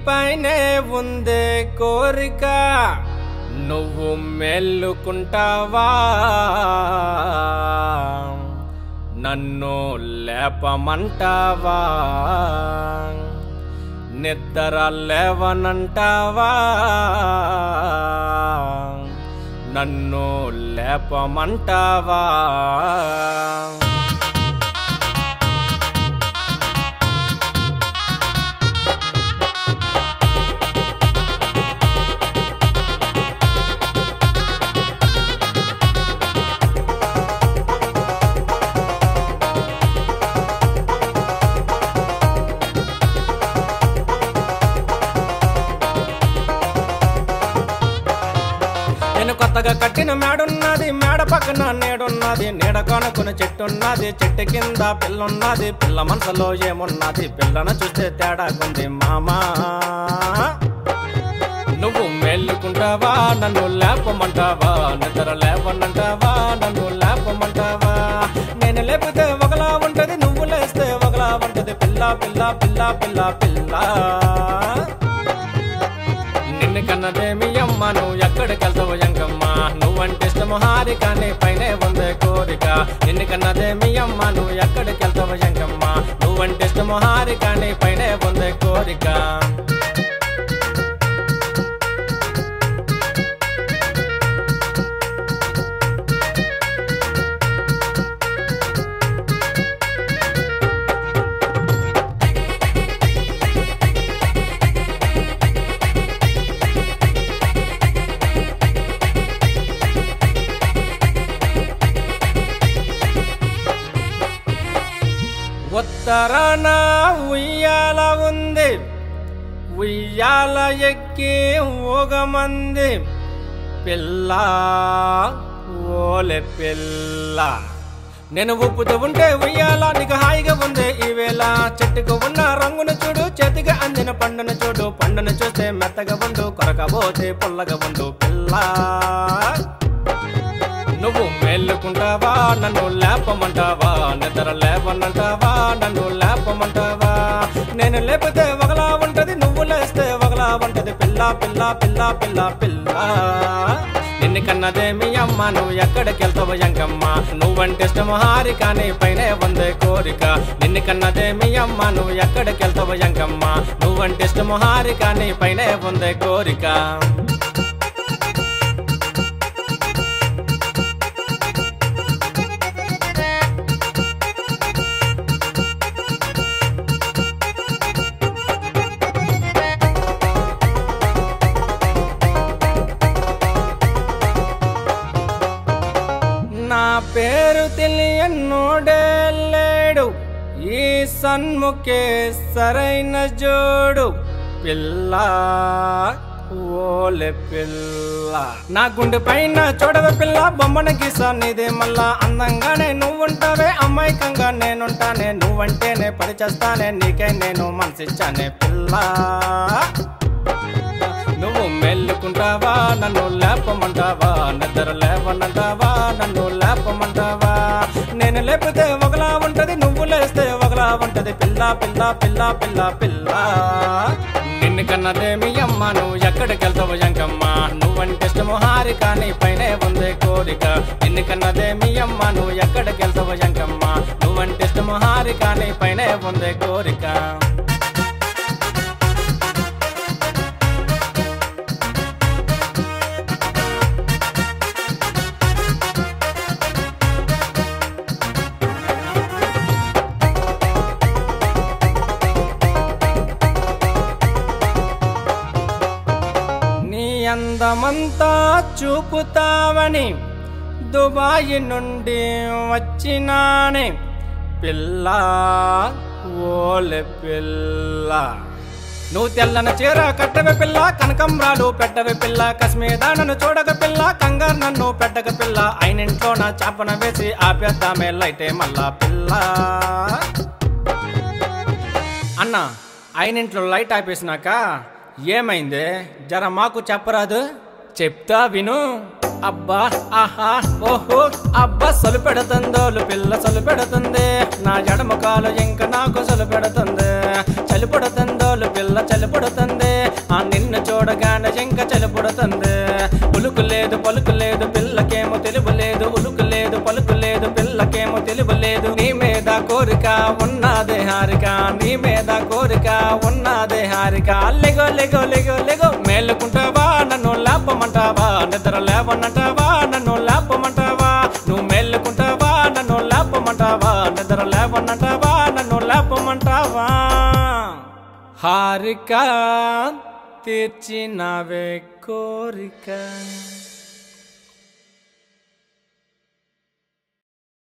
పైనే ఉందే కోరిక నువ్వు మేలుకుంటావా నన్ను లేపమంటావా నిద్ర లేవనంటావా నన్ను లేపమంటావా నేను కొత్తగా కట్టిన మేడున్నది మేడ పక్కన నేడున్నది నీడ కొనుక్కుని చెట్టున్నది చెట్టు కింద పిల్లున్నది పిల్ల మనసులో ఏమున్నది పిల్లను చూస్తే తేడాకుంది మామా నువ్వు మేలుకుంటావా నన్ను లేపమంటావా నిద్ర లేవనంటావా నన్ను లేపమంటావా నేను లేపితే ఒకలా ఉంటది నువ్వు లేస్తే ఒకలా ఉంటది పిల్ల పిల్ల పిల్ల పిల్ల పిల్ల నిన్ను కన్నదేమి అమ్మ నువ్వు ఎక్కడికెళ్తావు ఎంకమ్మ నువ్వంటే ఇష్టము హారిక నీ పైనే ఉందే కోరిక నిన్ను కన్నదేమి అమ్మ నువ్వు ఎక్కడికెళ్తావు ఎంకమ్మ నువ్వంటే ఇష్టము హారిక నీ పైనే ఉందే కోరిక ఉత్తరాన ఉయ్యాల ఉంది ఉయ్యాల ఎక్కి ఊగమంది పిల్ల ఓలే పిల్ల నేను ఊపుతూ ఉంటే ఉయ్యాల నీకు హాయిగా ఉంది ఈవేళ చెట్టుకు ఉన్న రంగును చూడు చేతిగా అందిన పండును చూడు పండును చూస్తే మెత్తగా ఉండు కొరకపోతే పుల్లగా ఉండు పిల్ల నువ్వు మేలుకుంటావా నన్ను లేపమంటావా నిద్ర లేవనంటావా నన్ను లేపమంటావా నేను లేపితే ఒకలా ఉంటది నువ్వు లేస్తే ఒకలా ఉంటది పిల్ల పిల్ల పిల్ల పిల్ల పిల్ల నిన్ను కన్నదేమి అమ్మ నువ్వు ఎక్కడికెళ్తావు ఎంకమ్మ నువ్వంటే ఇష్టము హారిక నీ పైనే ఉందే కోరిక నిన్ను కన్నదేమి అమ్మ నువ్వు ఎక్కడికెళ్తావు ఎంకమ్మ నువ్వంటే ఇష్టము హారిక నీ పైనే ఉందే కోరిక నా పేరు తెలియనోడే లేడు ఈ సన్ముఖే సరైన జోడు పిల్ల ఓలే పిల్ల నా గుండె పైన చూడవే పిల్ల బొమ్మన గీసా నీదే మళ్ళా అందంగానే నువ్వుంటావే అమాయకంగా నేనుంటానే నువ్వంటేనే పరిచేస్తానే నీకే నేను మనసిచ్చానే పిల్ల నువ్వు మేలుకుంటావా నన్ను లేపమంటావా నిద్ర లేవనంటావా నన్ను లేపమంటావా నేను లేపితే ఒకలా ఉంటది నువ్వు లేస్తే ఒకలా ఉంటది పిల్ల పిల్ల పిల్ల పిల్ల పిల్ల నిన్ను కన్నదేమి అమ్మ నువ్వు ఎక్కడికెళ్తావు ఎంకమ్మ నువ్వంటే ఇష్టము హారిక నీ పైనే ఉందే కోరిక నిన్ను కన్నదేమి అమ్మ నువ్వు ఎక్కడికెళ్తావు ఎంకమ్మ నువ్వంటే ఇష్టము హారిక నీ పైనే ఉందే కోరిక అందమంతా చూపుతావని దుబాయి నుండి వచ్చినానే పిల్ల ఓలే పిల్ల నువ్వు తెల్లన చీర కట్టవే పిల్ల కనకంబరాలు పెట్టవే పిల్ల కశ్మీదానను చూడగ పిల్ల కంగారు నన్ను పెట్టగ పిల్ల అయినింట్లో నా చాపన వేసి ఆపేద్దామే లైటే మళ్ళా పిల్ల అన్న అయినింట్లో లైట్ ఆపేసినాక ఏమైంది జర మాకు చెప్పరాదు చెప్తా విను అబ్బా ఆహా ఓహో అబ్బా సలు పెడుతుందోలు పిల్ల సలు పెడుతుంది నా ఎడమ కాలు ఇంక నాకు సలు పెడుతుంది చలి పడుతుందోలు పిల్ల చలి పడుతుంది చూడగానే ఇంకా చెలుపుడుతుంది ఉలుకు లేదు పలుకు లేదు పిల్లకేమో తెలుగు లేదు ఉలుకు లేదు పలుకు లేదు పిల్లకేమో తెలుగు లేదు నీ మీద కోరిక ఉన్నదే హారిక నీ మీద కోరిక ఉన్నదే హారిక లెగో లెగో లెగో లెగో మేలుకుంటావా నన్ను లేపమంటావా నిద్ర లేవనంటావా నన్ను లేపమంటావా నువ్వు మేలుకుంటావా నన్ను లేపమంటావా నిద్ర లేవనంటావా నన్ను లేపమంటావా హారిక తీర్చినవే కోరిక